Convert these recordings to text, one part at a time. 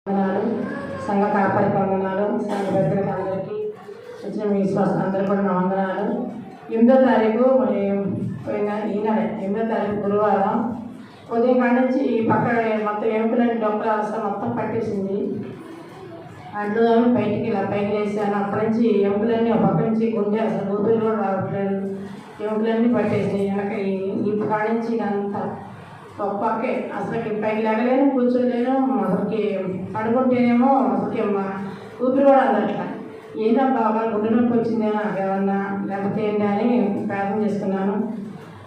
వందనాలు, సంఘ కాపరి వందనాలు, సంఘ పెద్దలకు అందరికీ వచ్చిన మీ విశ్వాసం అందరూ కూడా నా వందనాలు. 8వ తారీఖు మరి ఈనాడే 8వ తారీఖు గురువారం ఉదయం కాడ నుంచి ఈ పక్క మొత్తం ఎముకలన్నీ డొక్కలు అసలు మొత్తం పట్టేసింది. అంట్లో బయటికి ఇలా పైకి వేసాను. అప్పటి నుంచి ఎముకలన్నీ ఒక పక్క నుంచి గుండె అసలు ఊపిరి కూడా రావట్లేదు. ఎముకలన్నీ పట్టేసి వెనక ఈ కాడ నుంచి ఇదంతా ఒక పక్కే అసలుకి పైకి లేగలేను, కూర్చోలేను. అసలుకి పడుకుంటేనేమో అసలుకి ఊపిరి కూడా అందట్లా. ఏంటబ్బా గుండె నొప్పి వచ్చిందేమో నాకేమన్నా లేకపోతే ఏంటి అని ప్రార్థన చేసుకున్నాను.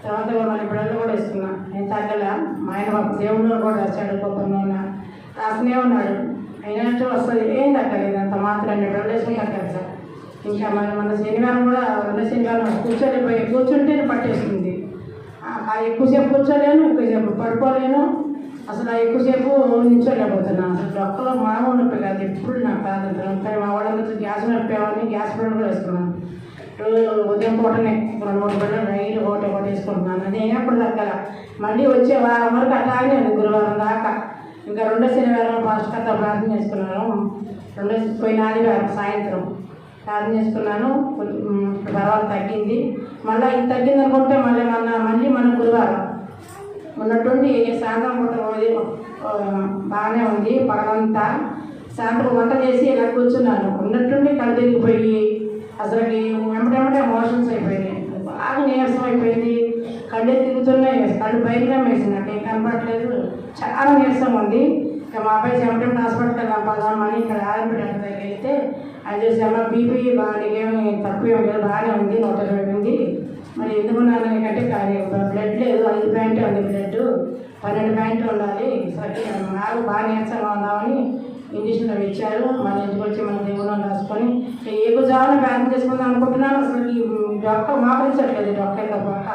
తర్వాత మళ్ళీ బిడ్డలు కూడా వేసుకున్నాను. నేను తగ్గల. మా ఆయన దేవుళ్ళు కూడా రాశాడు, కొబ్బరిలో రాసనే ఉన్నాడు. అయినట్టు వస్తుంది, ఏం తగ్గలేదు. అంత మాత్రం బిడ్డలు వేసుకుని తగ్గదు సార్. ఇంకా మన శనివారం కూడా 2వ శనివారం కూర్చుంటేనే పట్టేస్తుంది. ఎక్కువసేపు కూర్చోలేను, ఎక్కువసేపు పడుకోలేను, అసలు ఎక్కువసేపు నిల్చోలేకపోతున్నాను. అసలు డొక్కలో మామూలు నొప్పి కాదు, ఎప్పుడు నాకు కాదంటాను. కానీ మా వాళ్ళందరూ గ్యాస్ నొప్పేవాడిని, గ్యాస్ బిడ్డలు కూడా వేసుకున్నాను. రోజు ఉదయం పూటనే 2-3 బిడ్డలు రైలు ఒకటి వేసుకుంటున్నాను. అది అయినప్పుడు తగ్గల. మళ్ళీ వచ్చే వారం వరకు అట్లాగే ఉంది, గురువారం దాకా. ఇంకా 2వ శనివారం ఫాస్ట్ కథ ప్రార్థన చేసుకున్నాను. పోయిన ఆదివారం సాయంత్రం ప్రార్థన చేసుకున్నాను. తర్వాత తగ్గింది. మళ్ళీ ఇది తగ్గింది అనుకుంటే మళ్ళీ మన గురువారం ఉన్నట్టుండి సాయంత్రం పూట బాగానే ఉంది. పగలంతా సాయంత్రం వంట చేసి ఇలా కూర్చున్నాను. ఉన్నట్టుండి కళ్ళు తిరిగిపోయి అసలుకి వెంబటెంబటే మోషన్స్ అయిపోయినాయి. బాగా నీరసం అయిపోయింది. కళ్ళు తిరుగుతున్నాయి, కళ్ళు బయటగా వేసింది. నాకేం కనపడలేదు, చాలా నీరసం ఉంది. ఇక మా అబ్బాయి చెమటం హాస్పిటల్కి వెళ్ళామని ఇక్కడ ఆర్ఎంపీ డాక్టర్ దగ్గరికి వెళ్తే అది చూసి అమ్మ బీపీ బాగానేమి తక్కువ లేదు, బాగానే ఉంది, 120 ఉంది. మరి ఎందుకున్నాను అంటే బ్లడ్ లేదు, 5 పాయింట్ ఉంది బ్లడ్, 12 పాయింట్లు ఉండాలి. సరే నాకు బాగా నీరసంగా ఉందామని ఇంజక్షన్లు ఇచ్చారు. మళ్ళీ ఇంటికి వచ్చి మన దేవుళ్ళు రాసుకొని ఏ గుజాలను బ్యాన్ చేసుకుందాం అనుకుంటున్నాను. అసలు ఈ డాక్టర్ మాపించట్లేదు. డాక్టర్ పక్క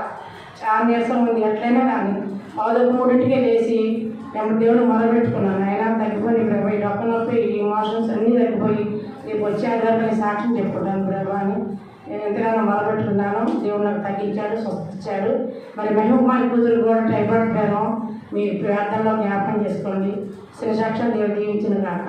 చాలా నీరసం ఉంది. ఎట్లయినా కానీ 3:00కే లేచి దేవుడు మొదలుపెట్టుకున్నాను. అయినా తగ్గిపోయి ప్రభు ఈ డొక్క నొప్పి, ఈ ఇమోషన్స్ అన్నీ తగ్గిపోయి రేపు వచ్చే ఆధారాన్ని సాక్ష్యం చెప్పుకుంటాను ప్రభు అని నేను ఎంతగానో మొదలుపెట్టుకున్నాను. దేవుడు నాకు తగ్గించాడు, స్వస్థించాడు. మరి మహిమాని కూతురు కూడా టైఫాయిడ్ పేరు మీ ప్రార్థనలో జ్ఞాపకం చేసుకోండి. శివసాక్షాలు దేవుడు దీవించిన కాక.